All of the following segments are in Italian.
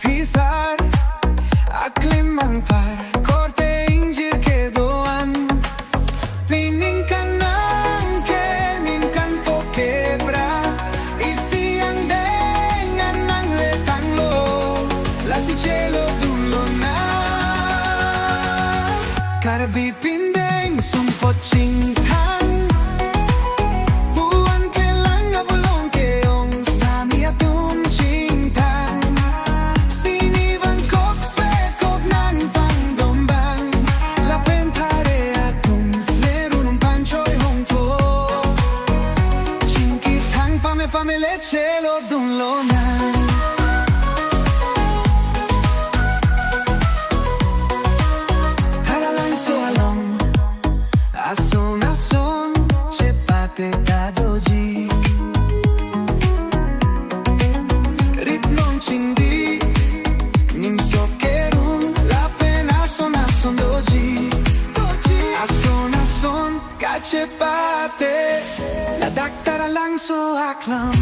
pisar aklim ang korte injir kedoan pining kanang kenin kan po quebra isi ang dengan ang letanglo la si cielo dullo na karbi pindeng sumpot cintang buwan kelang abulong keong sami atum cintang sinivan kope kog nang pangdombang la pentare atum sleru nung panchoy hongto cinkitang pame pame le cielo dullo na Ason cepate kadoji ritmong chindi nim sokerun la pena son doji ason kacepate la daktara lang so aklam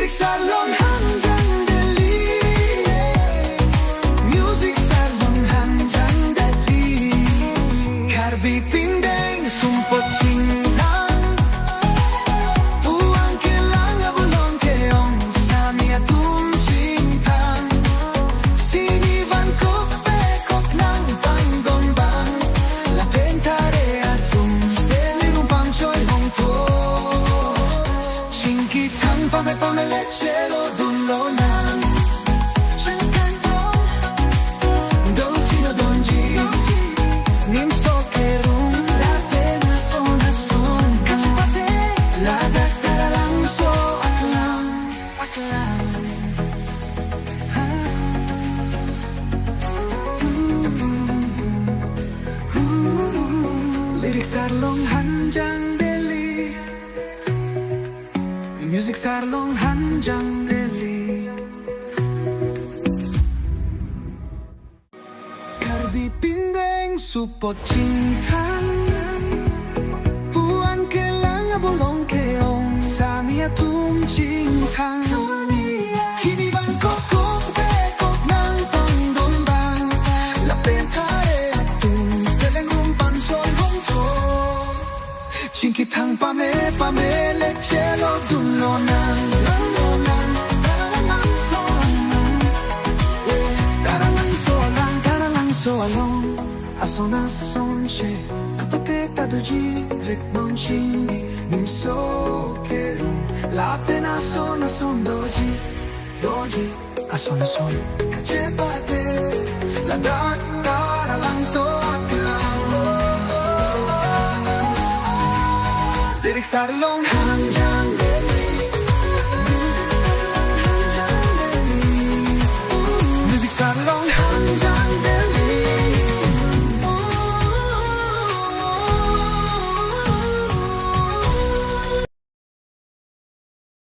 Salong hanjang deli music salong hanjang deli karbi pindeng sumpot cintang uang kelang abulong keong sami atum cintang sinivan kope kok nang panggombang la pentare atum selirung pangchoy hongto cinkitang pame pame le cielo dullo nan doji no donji nim sokerung la pena son kacepate la daktara lang so aklam lirik sarlong hanjang deli music sarlong hanjang deli karbi pindeng supot cintang buwan kelang abulong keong sami atum cintang kini bangko kope kok nang pangdombang la pentare atum seleng rumpan choy hongto cinkitang pame pame le cielo dullo nan ason che potete doji ritmong chindi nim sokerung la pena son doji ason kacepate la daktara lang so aklam lirik sarlong hanjang deli music sarlong hanjang deli